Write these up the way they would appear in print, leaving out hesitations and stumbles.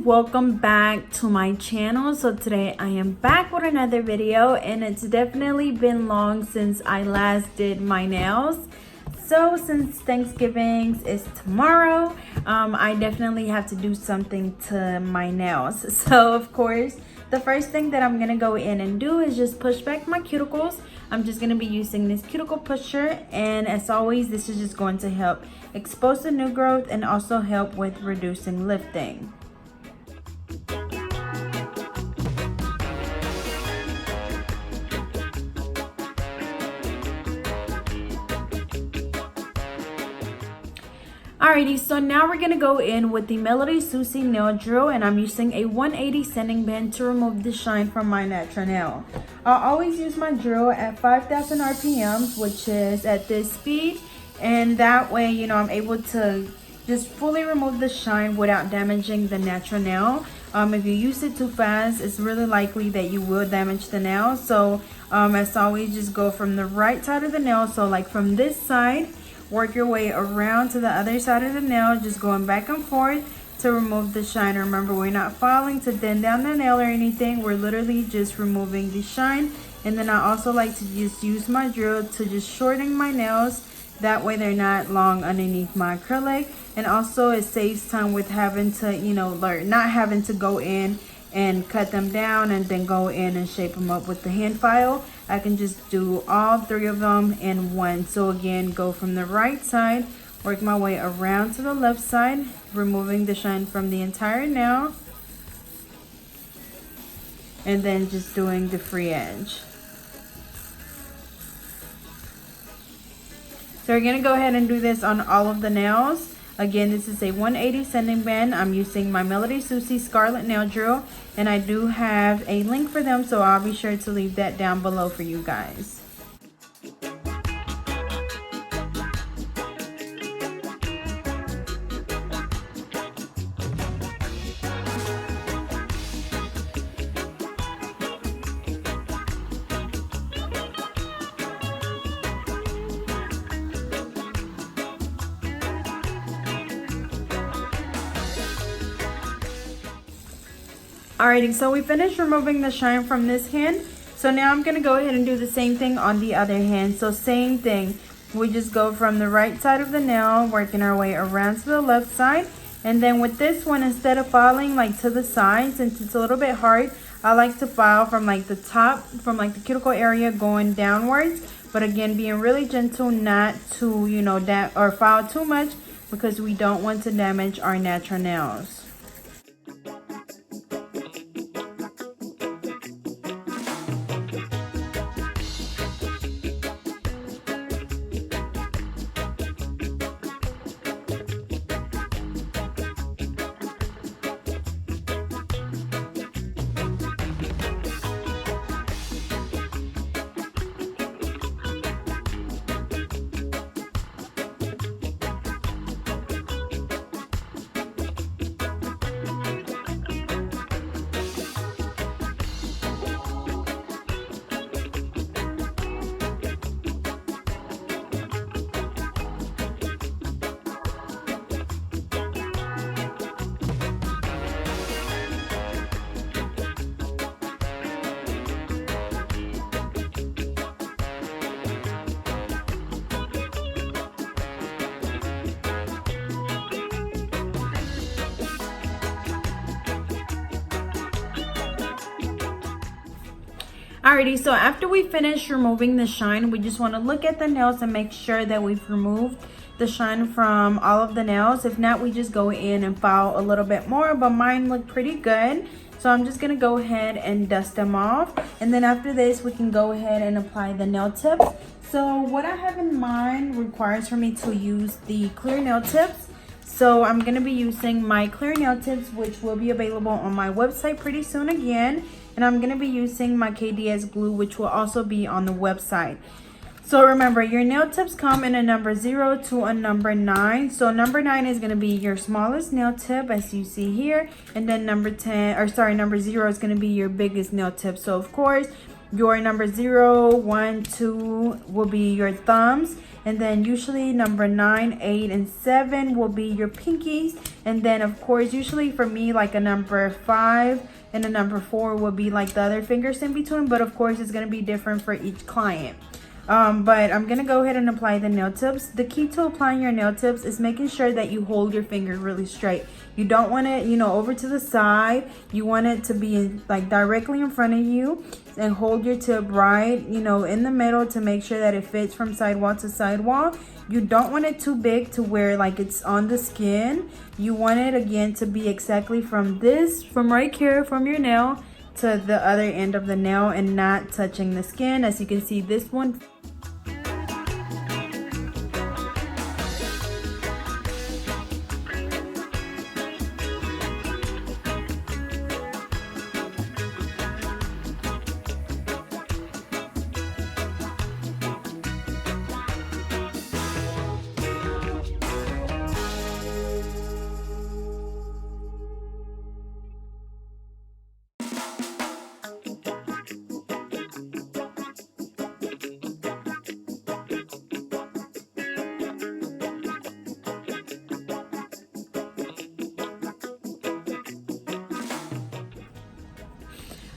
welcome back to my channel. So today I am back with another video, and it's definitely been long since I last did my nails. So since Thanksgiving is tomorrow, I definitely have to do something to my nails. So of course, the first thing that I'm gonna go in and do is just push back my cuticles. I'm just gonna be using this cuticle pusher, and as always, this is just going to help expose the new growth and also help with reducing lifting. Alrighty, so now we're gonna go in with the Melody Susie nail drill, and I'm using a 180 sanding band to remove the shine from my natural nail. I'll always use my drill at 5,000 RPMs, which is at this speed, and that way, you know, I'm able to just fully remove the shine without damaging the natural nail. If you use it too fast, it's really likely that you will damage the nail. So as always, just go from the right side of the nail, so like from this side, work your way around to the other side of the nail, just going back and forth to remove the shine. Remember, we're not filing to thin down the nail or anything. We're literally just removing the shine. And then I also like to just use my drill to just shorten my nails. That way they're not long underneath my acrylic. And also it saves time with having to, you know, not having to go in and cut them down and then go in and shape them up with the hand file. I can just do all three of them in one. So again, go from the right side, work my way around to the left side, removing the shine from the entire nail, and then just doing the free edge. So we're gonna go ahead and do this on all of the nails. Again, this is a 180 sanding band. I'm using my Melody Susie Scarlet nail drill, and I do have a link for them, so I'll be sure to leave that down below for you guys. Alrighty, so we finished removing the shine from this hand. So now I'm gonna go ahead and do the same thing on the other hand. So same thing, we just go from the right side of the nail, working our way around to the left side. And then with this one, instead of filing like to the side, since it's a little bit hard, I like to file from like the top, from like the cuticle area going downwards. But again, being really gentle, not to, you know, or file too much, because we don't want to damage our natural nails. Alrighty, so after we finish removing the shine, we just want to look at the nails and make sure that we've removed the shine from all of the nails. If not, we just go in and file a little bit more, but mine look pretty good. So I'm just gonna go ahead and dust them off. And then after this, we can go ahead and apply the nail tips. So what I have in mind requires for me to use the clear nail tips. So I'm gonna be using my clear nail tips, which will be available on my website pretty soon again. And I'm gonna be using my KDS glue, which will also be on the website. So remember, your nail tips come in a number 0 to a number 9. So number 9 is gonna be your smallest nail tip, as you see here. And then number 0 is gonna be your biggest nail tip. So of course, Your number 0, 1, 2 will be your thumbs. And then usually number 9, 8, and 7 will be your pinkies. And then of course, usually for me, like a number 5 and a number 4 will be like the other fingers in between. But of course, it's going to be different for each client. But I'm going to go ahead and apply the nail tips. The key to applying your nail tips is making sure that you hold your finger really straight. You don't want it, over to the side. You want it to be like directly in front of you, and hold your tip right, in the middle to make sure that it fits from sidewall to sidewall. You don't want it too big to where like it's on the skin. You want it again to be exactly from right here, from your nail to the other end of the nail and not touching the skin. As you can see, this one.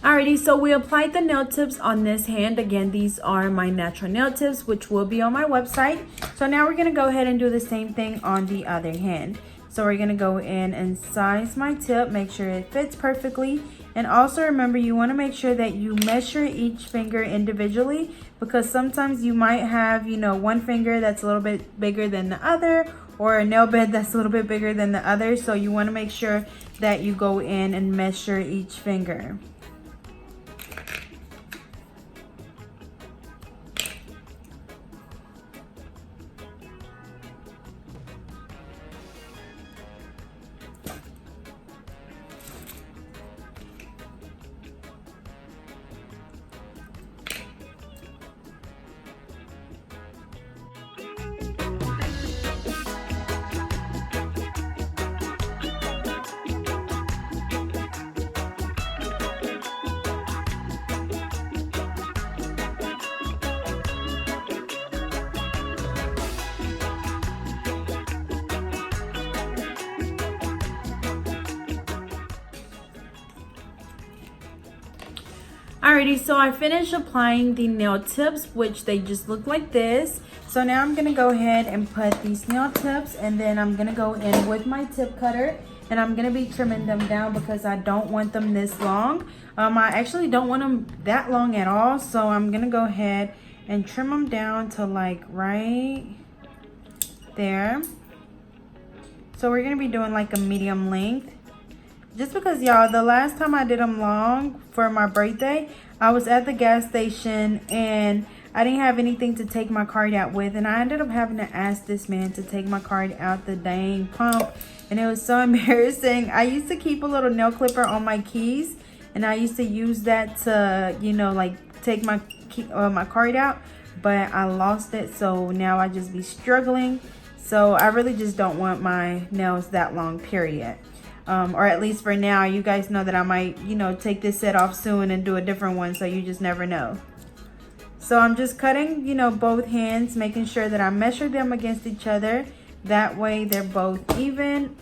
Alrighty, so we applied the nail tips on this hand. Again, these are my natural nail tips, which will be on my website. So now we're going to go ahead and do the same thing on the other hand. So we're going to go in and size my tip, make sure it fits perfectly. And also remember, you want to make sure that you measure each finger individually, because sometimes you might have, one finger that's a little bit bigger than the other, or a nail bed that's a little bit bigger than the other. So you want to make sure that you go in and measure each finger. Alrighty, so I finished applying the nail tips, which they just look like this. So now I'm gonna go ahead and put these nail tips, and then I'm gonna go in with my tip cutter, and I'm gonna be trimming them down because I don't want them this long. I actually don't want them that long at all, so I'm gonna go ahead and trim them down to like right there. So we're gonna be doing like a medium length. Just because, y'all, the last time I did them long for my birthday, I was at the gas station and I didn't have anything to take my card out with, and I ended up having to ask this man to take my card out the dang pump, and it was so embarrassing. I used to keep a little nail clipper on my keys, and I used to use that to, like take my my card out, but I lost it, so now I just be struggling. So I really just don't want my nails that long, period. Or at least for now. You guys know that I might, take this set off soon and do a different one, so you just never know. So I'm just cutting, both hands, making sure that I measure them against each other. That way they're both even.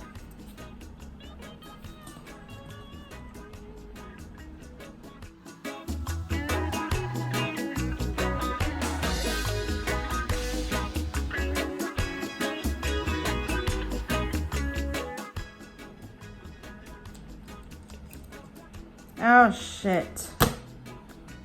Oh shit.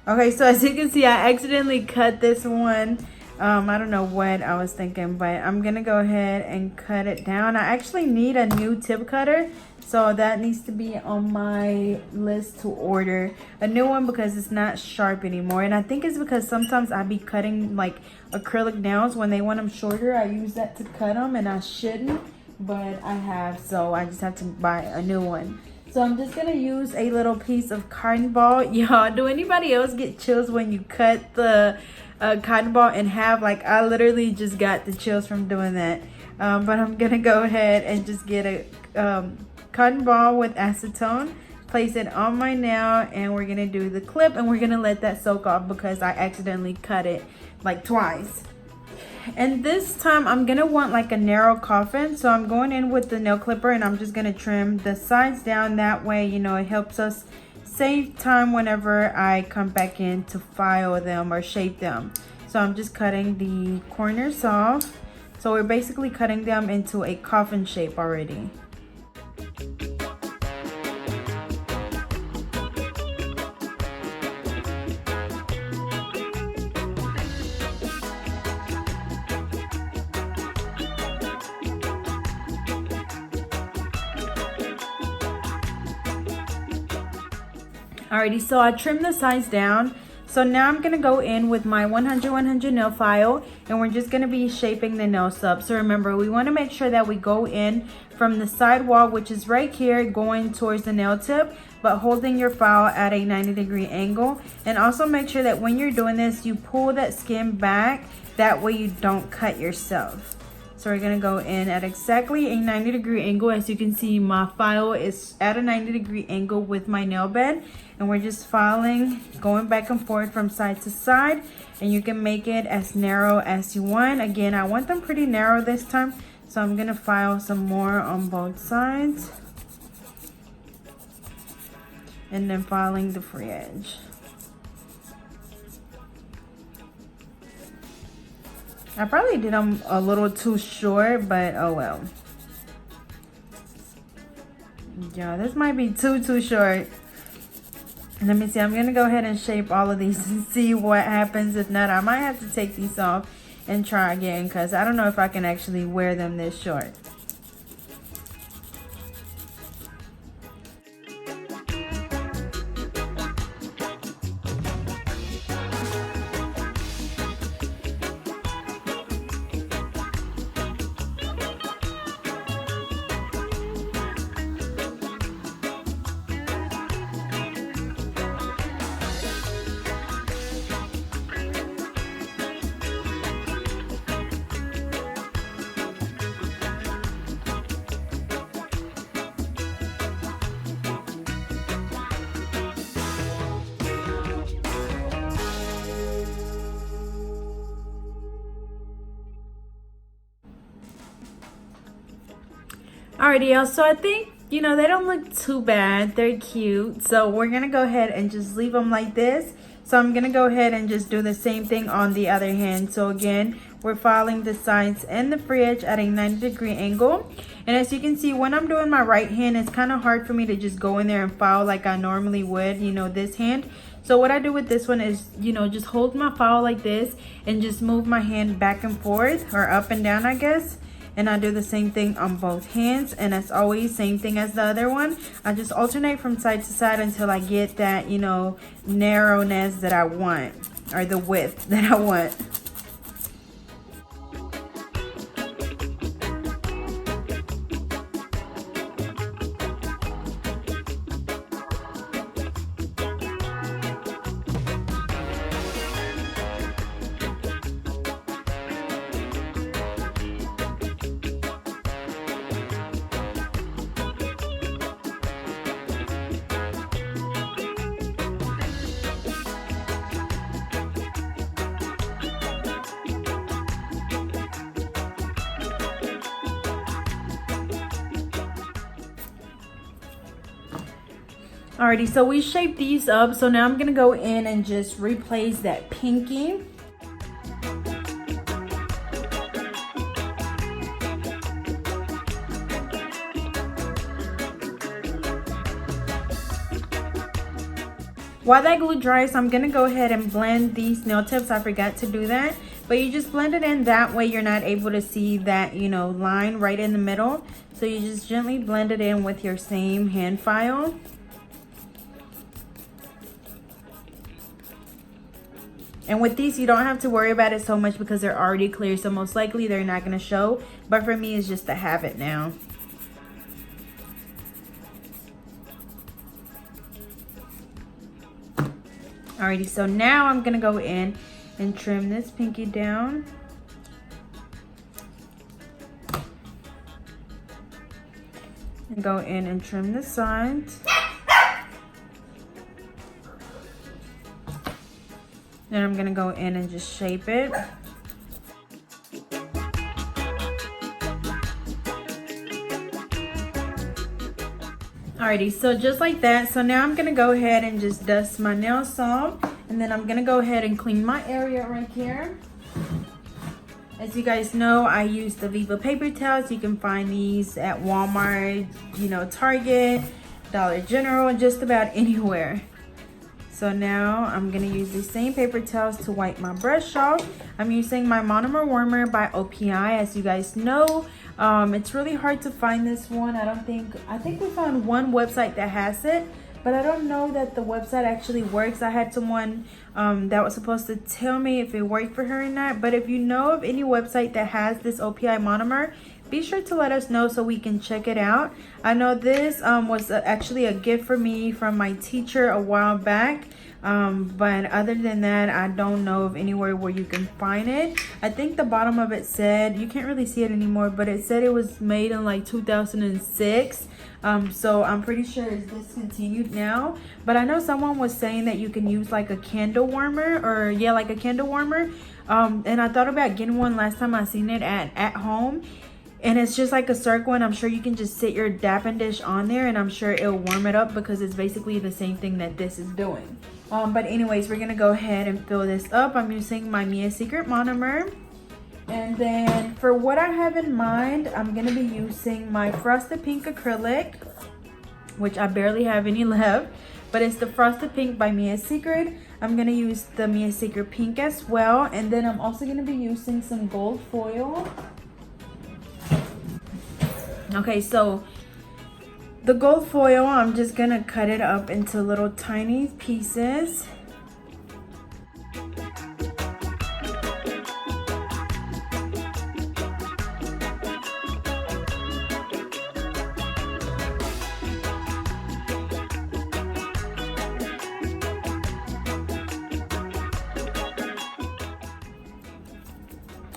Okay, so as you can see, I accidentally cut this one. I don't know what I was thinking, but I'm gonna go ahead and cut it down. I actually need a new tip cutter, so that needs to be on my list to order a new one because it's not sharp anymore. And I think it's because sometimes I be cutting like acrylic nails when they want them shorter. I use that to cut them, and I shouldn't, but I have, so I just have to buy a new one. So I'm just gonna use a little piece of cotton ball. Y'all, do anybody else get chills when you cut the cotton ball in half? Like, I literally just got the chills from doing that. But I'm gonna go ahead and just get a cotton ball with acetone, place it on my nail, and we're gonna do the clip, and we're gonna let that soak off because I accidentally cut it like twice. And this time I'm gonna want like a narrow coffin, so I'm going in with the nail clipper and I'm just gonna trim the sides down. That way, you know, it helps us save time whenever I come back in to file them or shape them. So I'm just cutting the corners off. So we're basically cutting them into a coffin shape already. Alrighty, so I trimmed the sides down. So now I'm gonna go in with my 100 nail file, and we're just gonna be shaping the nail sub. So remember, we wanna make sure that we go in from the side wall, which is right here, going towards the nail tip, but holding your file at a 90-degree angle. And also make sure that when you're doing this, you pull that skin back. That way you don't cut yourself. So we're gonna go in at exactly a 90-degree angle. As you can see, my file is at a 90-degree angle with my nail bed. And we're just filing, going back and forth from side to side. And you can make it as narrow as you want. Again, I want them pretty narrow this time. So I'm gonna file some more on both sides. And then filing the free edge. I probably did them a little too short, but oh well. Yeah, this might be too short. Let me see, I'm gonna go ahead and shape all of these and see what happens. If not, I might have to take these off and try again, because I don't know if I can actually wear them this short. Alrighty, y'all, so I think, you know, they don't look too bad. They're cute. So we're gonna go ahead and just leave them like this. So I'm gonna go ahead and just do the same thing on the other hand. So again, we're filing the sides and the free edge at a 90-degree angle. And as you can see, when I'm doing my right hand, it's kind of hard for me to just go in there and file like I normally would, you know, this hand. So what I do with this one is, you know, just hold my file like this and just move my hand back and forth, or up and down, I guess. And I do the same thing on both hands. And as always, same thing as the other one. I just alternate from side to side until I get that, you know, narrowness that I want, or the width that I want. Alrighty, so we shaped these up. So now I'm gonna go in and just replace that pinky. While that glue dries, I'm gonna go ahead and blend these nail tips. I forgot to do that, but you just blend it in. That way you're not able to see that, you know, line right in the middle. So you just gently blend it in with your same hand file. And with these, you don't have to worry about it so much because they're already clear. So most likely they're not gonna show, but for me, it's just to have it now. Alrighty, so now I'm gonna go in and trim this pinky down. And go in and trim the sides. Then I'm gonna go in and just shape it. Alrighty, so just like that. So now I'm gonna go ahead and just dust my nails off, and then I'm gonna go ahead and clean my area right here. As you guys know, I use the Viva paper towels. You can find these at Walmart, you know, Target, Dollar General, just about anywhere. So now I'm gonna use the same paper towels to wipe my brush off. I'm using my monomer warmer by OPI. As you guys know, it's really hard to find this one. I think we found one website that has it, but I don't know that the website actually works. I had someone that was supposed to tell me if it worked for her or not. But if you know of any website that has this OPI monomer, be sure to let us know so we can check it out. I know this was actually a gift for me from my teacher a while back. But other than that, I don't know of anywhere where you can find it. I think the bottom of it said, you can't really see it anymore, but it said it was made in like 2006. So I'm pretty sure it's discontinued now. But I know someone was saying that you can use like a candle warmer, or yeah, like a candle warmer. And I thought about getting one last time I seen it at home. And it's just like a circle, and I'm sure you can just sit your dapping dish on there, and I'm sure it'll warm it up because it's basically the same thing that this is doing. But anyways, we're gonna go ahead and fill this up. I'm using my Mia Secret monomer. And then for what I have in mind, I'm gonna be using my Frosted Pink acrylic, which I barely have any left, but it's the Frosted Pink by Mia Secret. I'm gonna use the Mia Secret pink as well. And then I'm also gonna be using some gold foil. Okay, so the gold foil, I'm just gonna cut it up into little tiny pieces.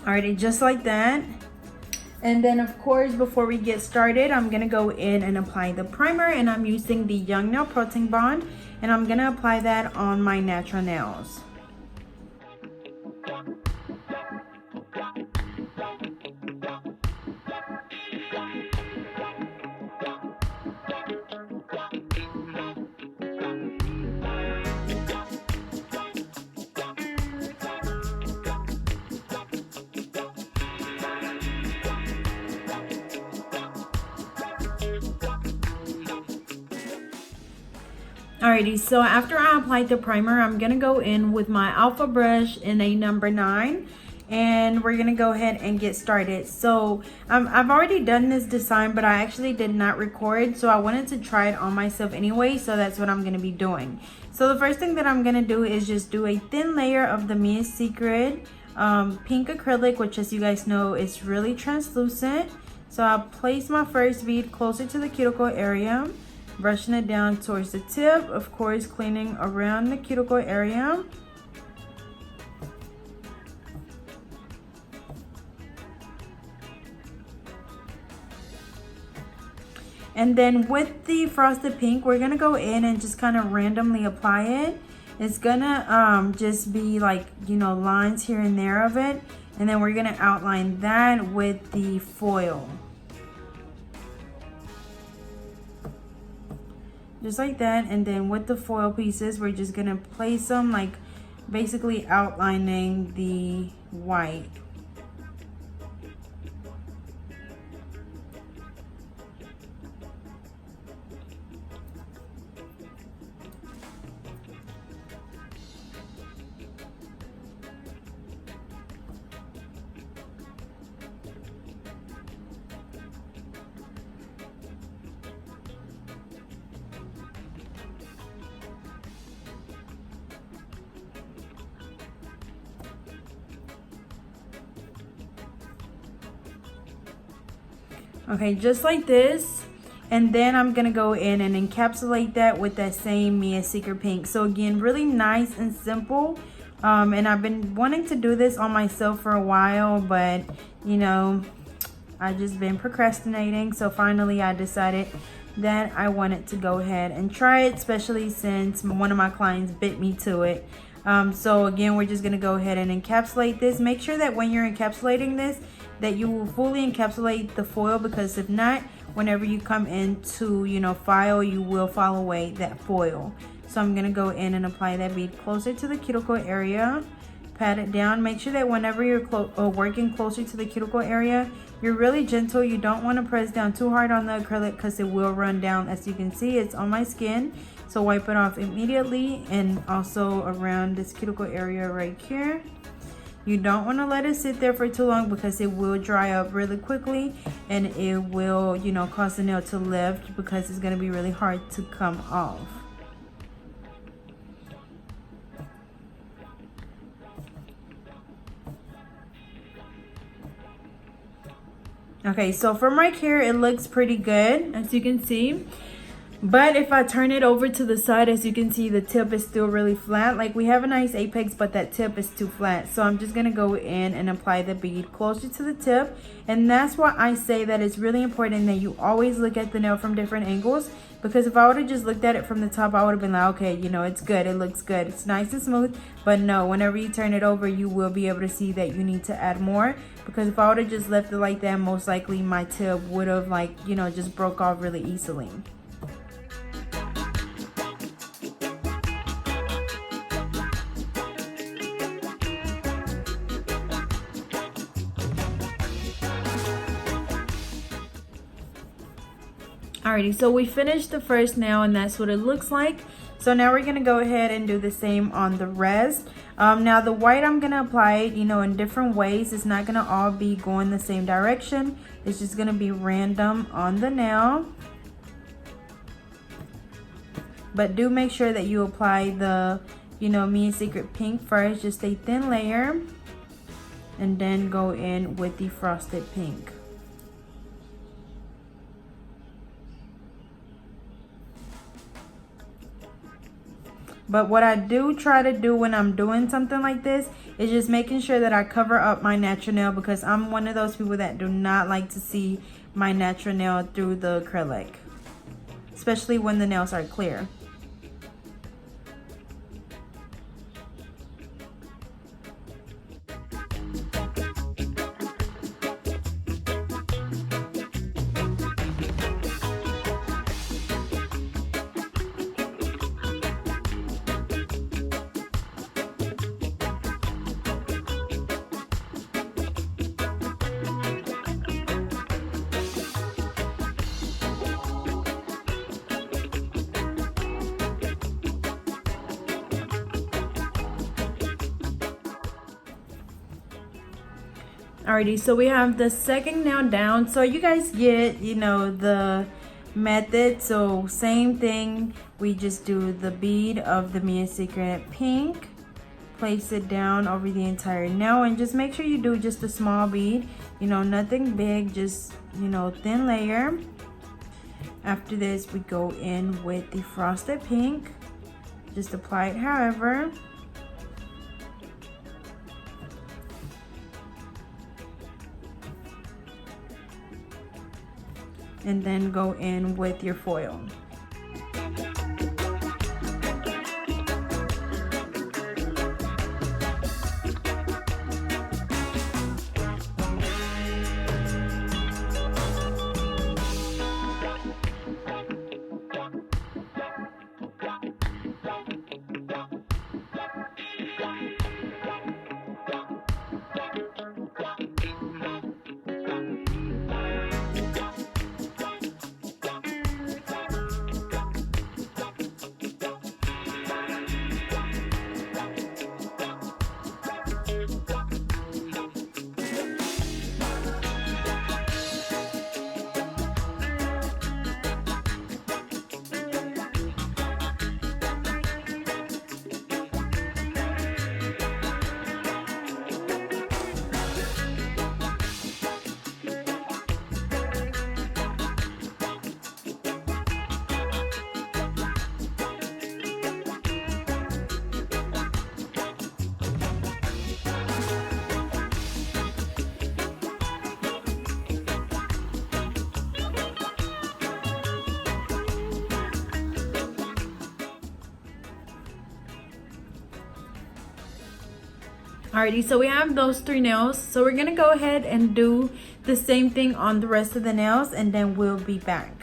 Alrighty, just like that. And then of course, before we get started, I'm gonna go in and apply the primer, and I'm using the Young Nail Protein Bond, and I'm gonna apply that on my natural nails. Alrighty, so after I applied the primer, I'm gonna go in with my alpha brush in a number 9, and we're gonna go ahead and get started. So I've already done this design, but I actually did not record, so I wanted to try it on myself anyway, so that's what I'm gonna be doing. So the first thing that I'm gonna do is just do a thin layer of the Mia Secret pink acrylic, which, as you guys know, is really translucent. So I'll place my first bead closer to the cuticle area, brushing it down towards the tip, of course cleaning around the cuticle area. And then with the Frosted Pink, we're gonna go in and just kind of randomly apply it. It's gonna just be like, you know, lines here and there of it, and then we're gonna outline that with the foil. Just like that. And then with the foil pieces, we're just gonna place them, like basically outlining the white. Okay, just like this. And then I'm gonna go in and encapsulate that with that same Mia Secret Pink. So again, really nice and simple. And I've been wanting to do this on myself for a while, but you know, I've just been procrastinating. So finally I decided that I wanted to go ahead and try it, especially since one of my clients bit me to it. So again, we're just gonna go ahead and encapsulate this. Make sure that when you're encapsulating this, that you will fully encapsulate the foil, because if not, whenever you come into, you know, file, you will file away that foil. So I'm gonna go in and apply that bead closer to the cuticle area, pat it down. Make sure that whenever you're working closer to the cuticle area, you're really gentle. You don't want to press down too hard on the acrylic because it will run down. As you can see, it's on my skin, so wipe it off immediately, and also around this cuticle area right here. You don't want to let it sit there for too long because it will dry up really quickly, and it will, you know, cause the nail to lift because it's going to be really hard to come off. Okay, so from right here, it looks pretty good, as you can see. But if I turn it over to the side, as you can see, the tip is still really flat. Like, we have a nice apex, but that tip is too flat. So I'm just going to go in and apply the bead closer to the tip. And that's why I say that it's really important that you always look at the nail from different angles. Because if I would have just looked at it from the top, I would have been like, okay, you know, it's good. It looks good. It's nice and smooth. But no, whenever you turn it over, you will be able to see that you need to add more. Because if I would have just left it like that, most likely my tip would have, like, you know, just broke off really easily. Alrighty, so we finished the first nail, and that's what it looks like. So now we're gonna go ahead and do the same on the rest. Now the white, I'm gonna apply it, you know, in different ways. It's not gonna all be going the same direction. It's just gonna be random on the nail. But do make sure that you apply the, you know, Me and Secret pink first, just a thin layer, and then go in with the frosted pink. But what I do try to do when I'm doing something like this is just making sure that I cover up my natural nail, because I'm one of those people that do not like to see my natural nail through the acrylic, especially when the nails are clear. Alrighty, so we have the second nail down. So you guys get, you know, the method. So same thing, we just do the bead of the Me and Secret pink, place it down over the entire nail, and just make sure you do just a small bead, you know, nothing big, just, you know, thin layer. After this, we go in with the frosted pink, just apply it however. And then go in with your foil. Alrighty, so we have those 3 nails. So we're gonna go ahead and do the same thing on the rest of the nails, and then we'll be back.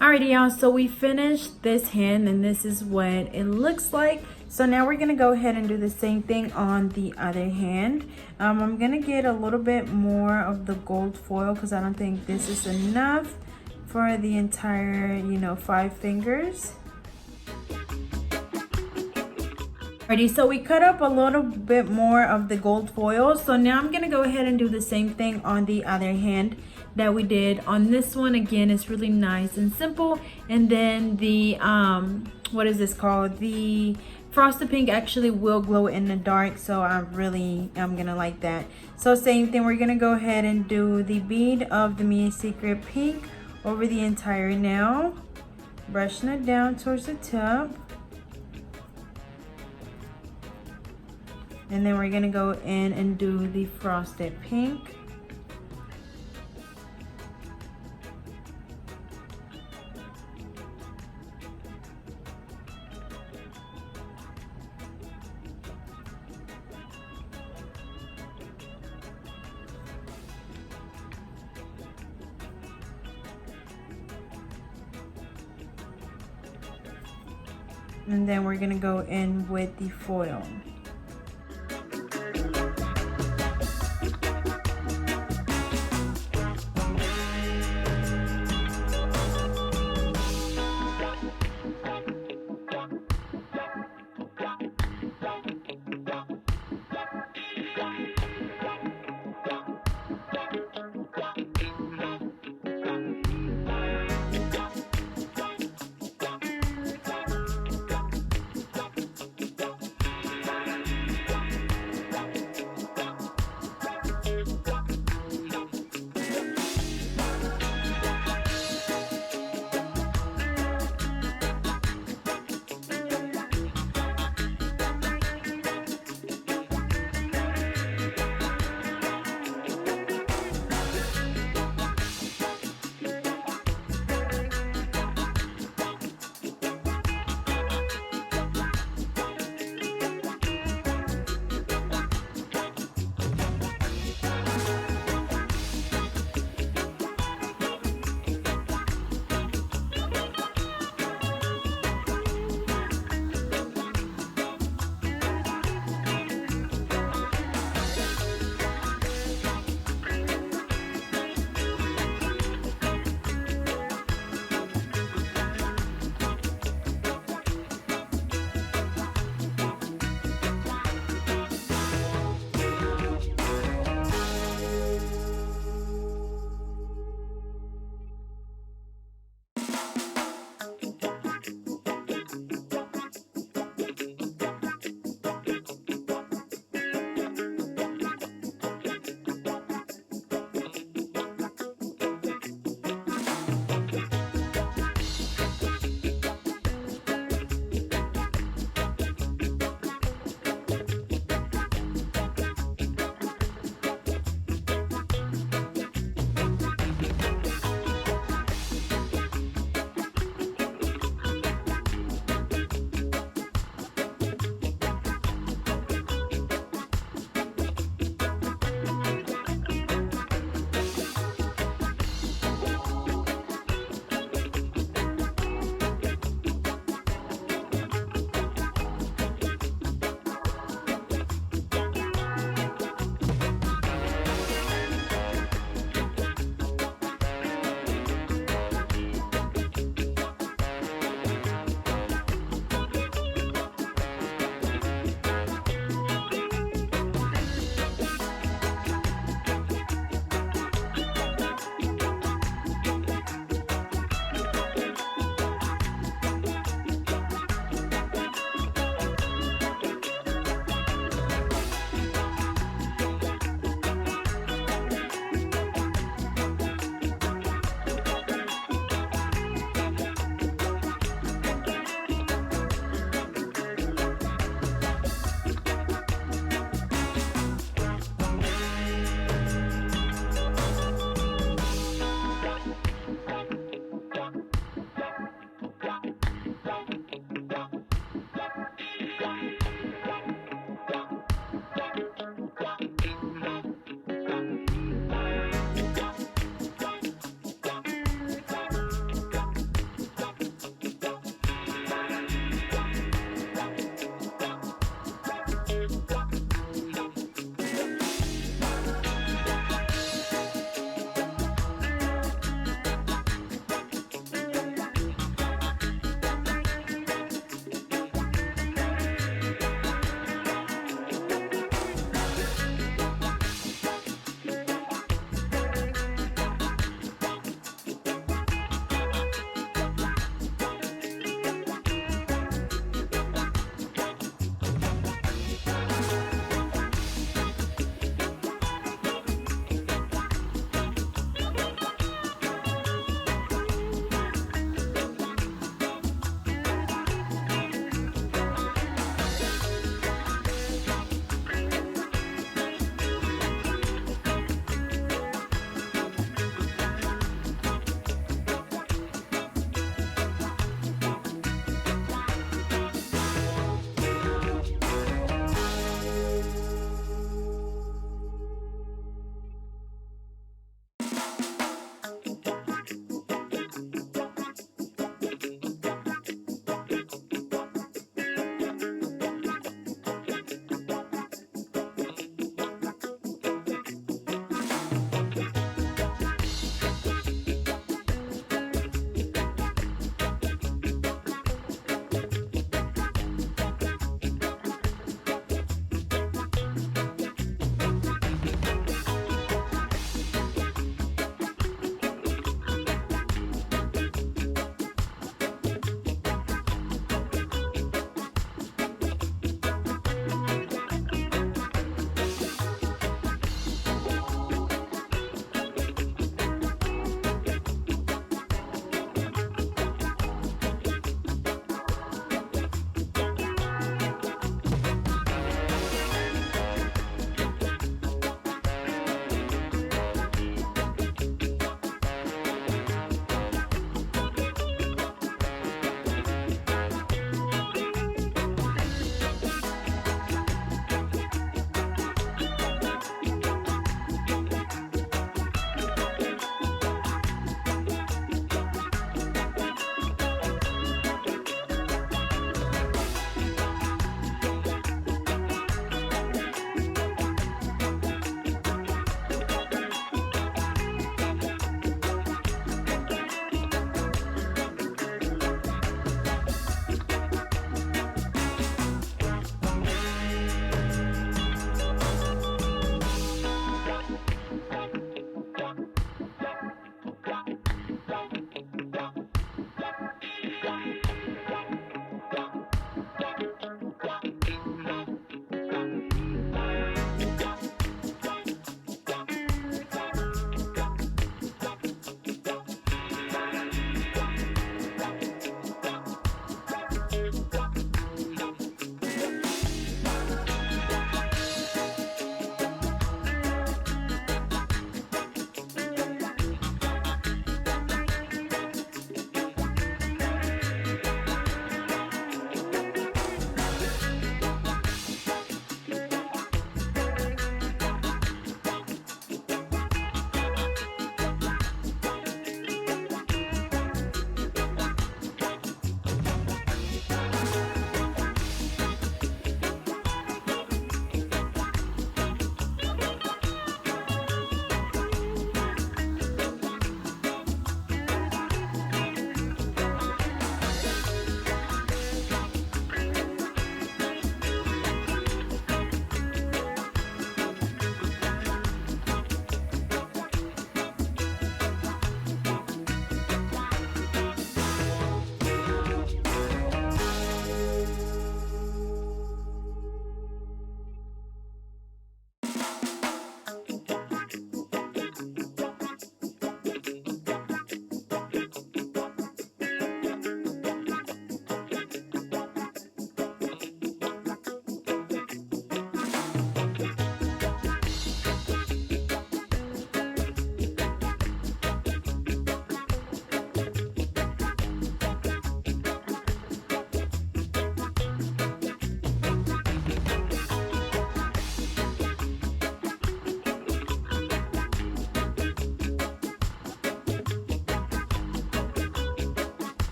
Alrighty, y'all, so we finished this hand and this is what it looks like. So now we're gonna go ahead and do the same thing on the other hand. I'm gonna get a little bit more of the gold foil because I don't think this is enough for the entire, 5 fingers. Alrighty, so we cut up a little bit more of the gold foil. So now I'm gonna go ahead and do the same thing on the other hand that we did on this one. Again, it's really nice and simple. And then the what is this called, the frosted pink actually will glow in the dark, so I'm gonna like that. So same thing, we're gonna go ahead and do the bead of the Mia Secret pink over the entire nail, brushing it down towards the tip. And then we're gonna go in and do the frosted pink. And then we're gonna go in with the foil.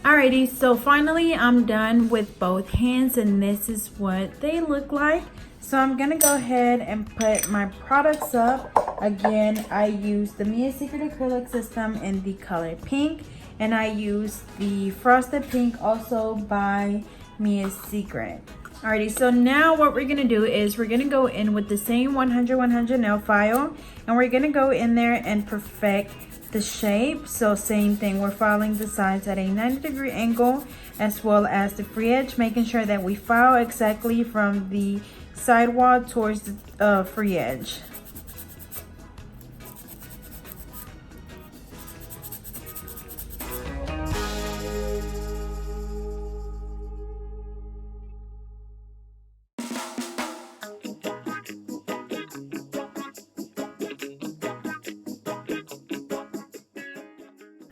Alrighty, so finally I'm done with both hands and this is what they look like. So I'm gonna go ahead and put my products up. Again, I used the Mia Secret acrylic system in the color pink, and I used the frosted pink also by Mia Secret. Alrighty, so now what we're gonna do is we're gonna go in with the same 100 nail file, and we're gonna go in there and perfect the shape. So same thing, we're filing the sides at a 90-degree angle as well as the free edge, making sure that we file exactly from the side wall towards the free edge.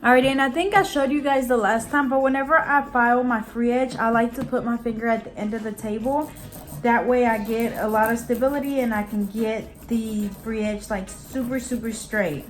Alrighty, and I think I showed you guys the last time, but whenever I file my free edge, I like to put my finger at the end of the table. That way I get a lot of stability and I can get the free edge like super straight.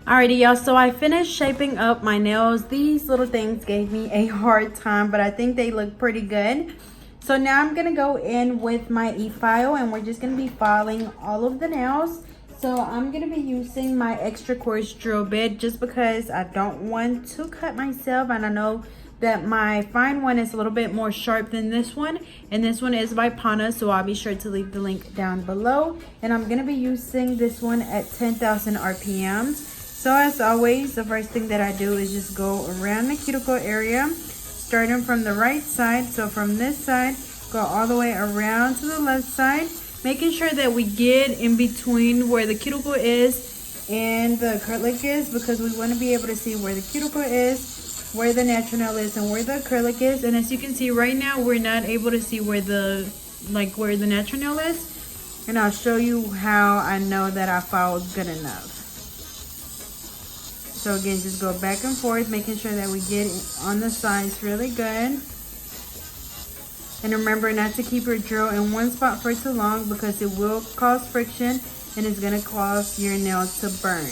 Alrighty, y'all, so I finished shaping up my nails. These little things gave me a hard time, but I think they look pretty good. So now I'm gonna go in with my e-file and we're just gonna be filing all of the nails. So I'm gonna be using my extra coarse drill bit just because I don't want to cut myself, and I know that my fine one is a little bit more sharp than this one, and this one is by Pana, so I'll be sure to leave the link down below. And I'm gonna be using this one at 10,000 RPMs. So as always, the first thing that I do is just go around the cuticle area, starting from the right side. So from this side, go all the way around to the left side, making sure that we get in between where the cuticle is and the acrylic is, because we want to be able to see where the cuticle is, where the natural nail is, and where the acrylic is. And as you can see right now, we're not able to see where the natural nail is, and I'll show you how I know that I filed good enough. So again, just go back and forth, making sure that we get on the sides really good. And remember not to keep your drill in one spot for too long because it will cause friction and it's going to cause your nail to burn.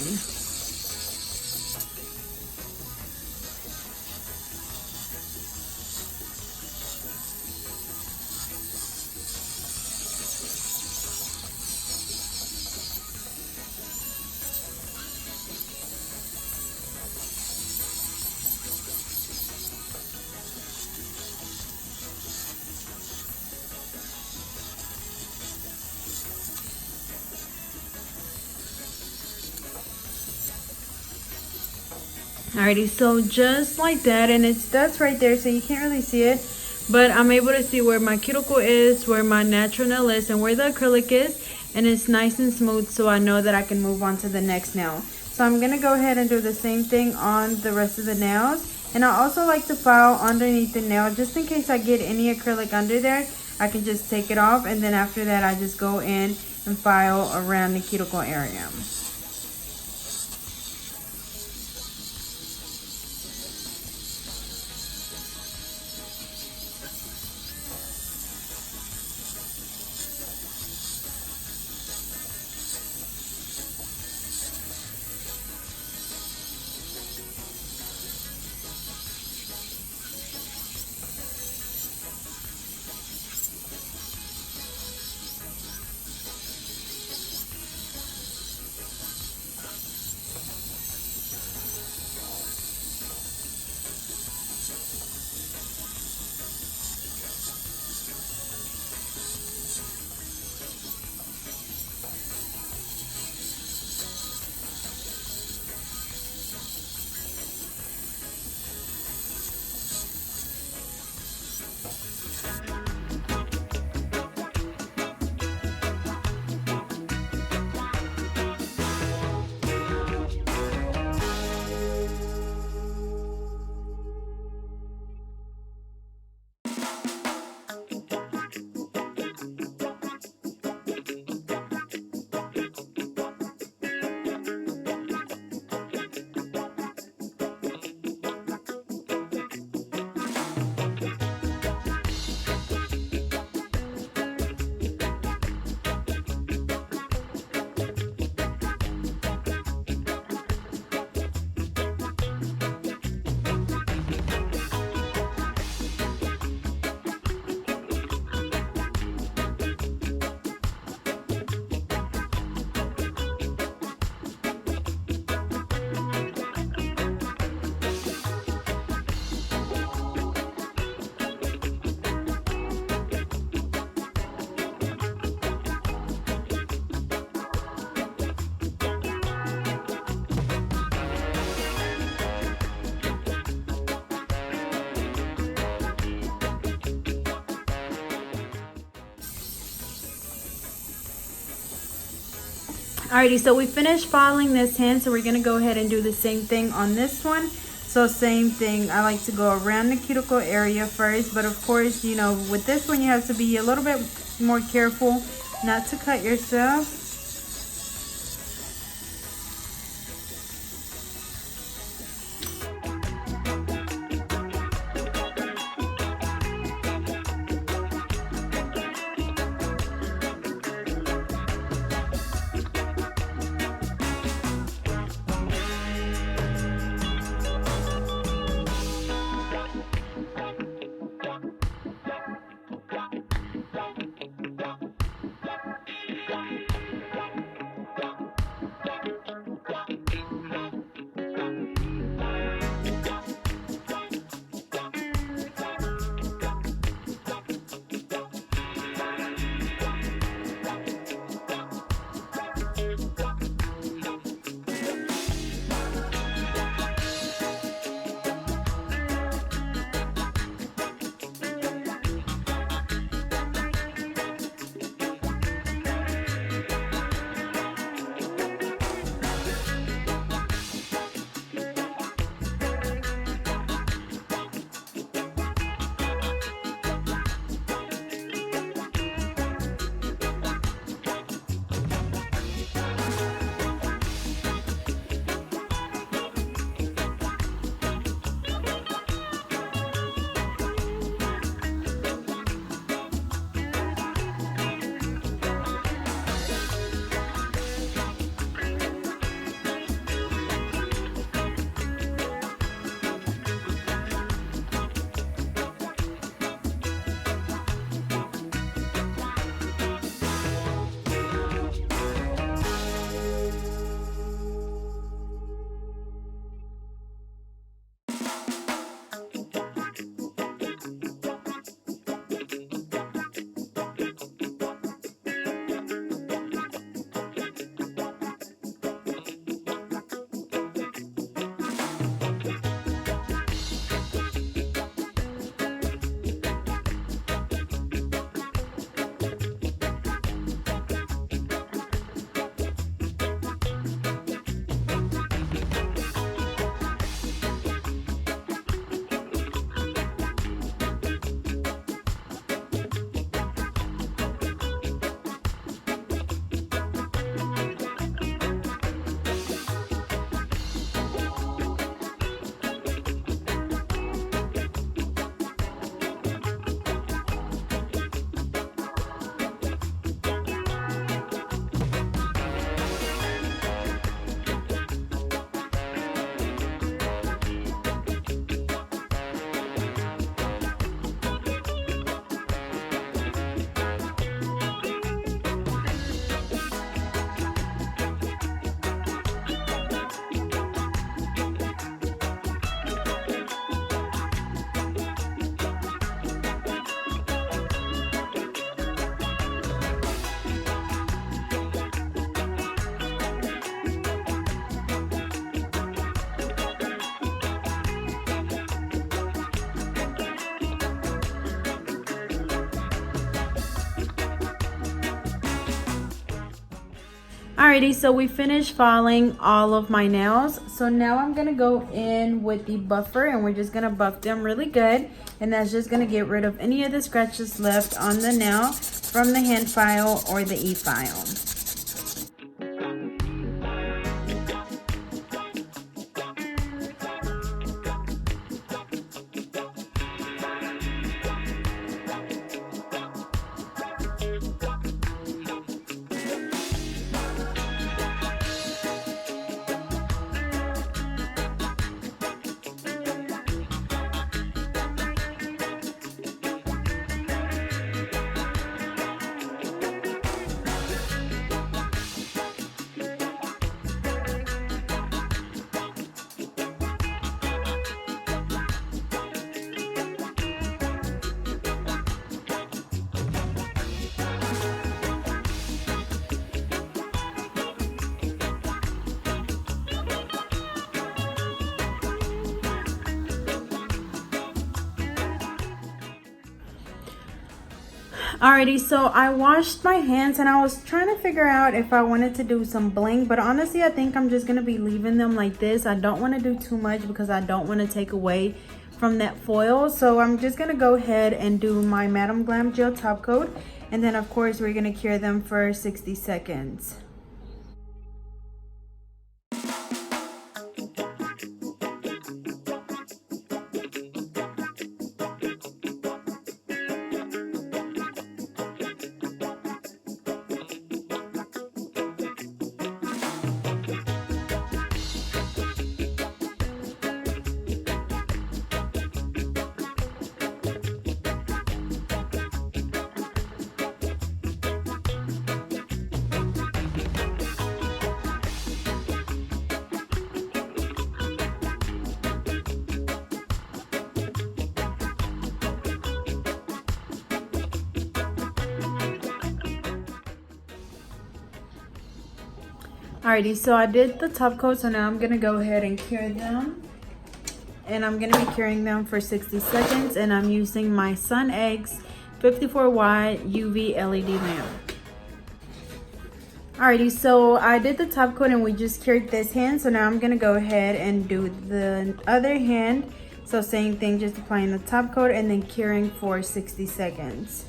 Alrighty, so just like that, and that's right there, so you can't really see it, but I'm able to see where my cuticle is, where my natural nail is, and where the acrylic is, and it's nice and smooth, so I know that I can move on to the next nail. So I'm gonna go ahead and do the same thing on the rest of the nails, and I also like to file underneath the nail just in case I get any acrylic under there. I can just take it off, and then after that I just go in and file around the cuticle area. Alrighty, so we finished filing this hand, so we're gonna go ahead and do the same thing on this one. So same thing, I like to go around the cuticle area first, but of course, you know, with this one you have to be a little bit more careful not to cut yourself. Alrighty, so we finished filing all of my nails. So now I'm gonna go in with the buffer and we're just gonna buff them really good. And that's just gonna get rid of any of the scratches left on the nail from the hand file or the e-file. Alrighty, so I washed my hands and I was trying to figure out if I wanted to do some bling, but honestly I think I'm just going to be leaving them like this. I don't want to do too much because I don't want to take away from that foil. So I'm just going to go ahead and do my Madam Glam Gel top coat, and then of course we're going to cure them for 60 seconds. Alrighty, so I did the top coat, so now I'm gonna go ahead and cure them. And I'm gonna be curing them for 60 seconds, and I'm using my Sun X 54-watt UV LED lamp. Alrighty, so I did the top coat and we just cured this hand, so now I'm gonna go ahead and do the other hand. So same thing, just applying the top coat and then curing for 60 seconds.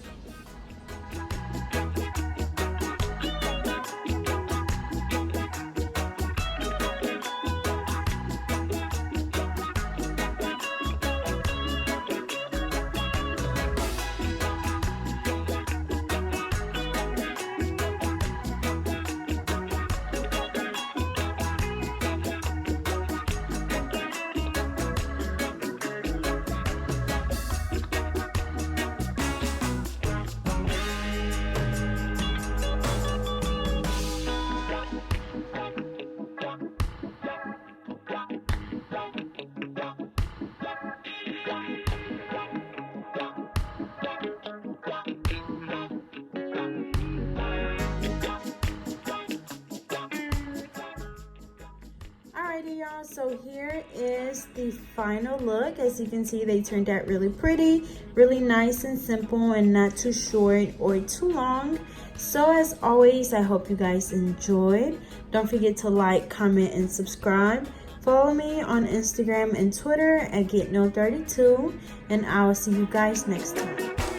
Alrighty y'all, so here is the final look. As you can see, they turned out really pretty, really nice and simple, and not too short or too long. So as always, I hope you guys enjoyed. Don't forget to like, comment, and subscribe. Follow me on Instagram and Twitter at GetNail32, and I'll see you guys next time.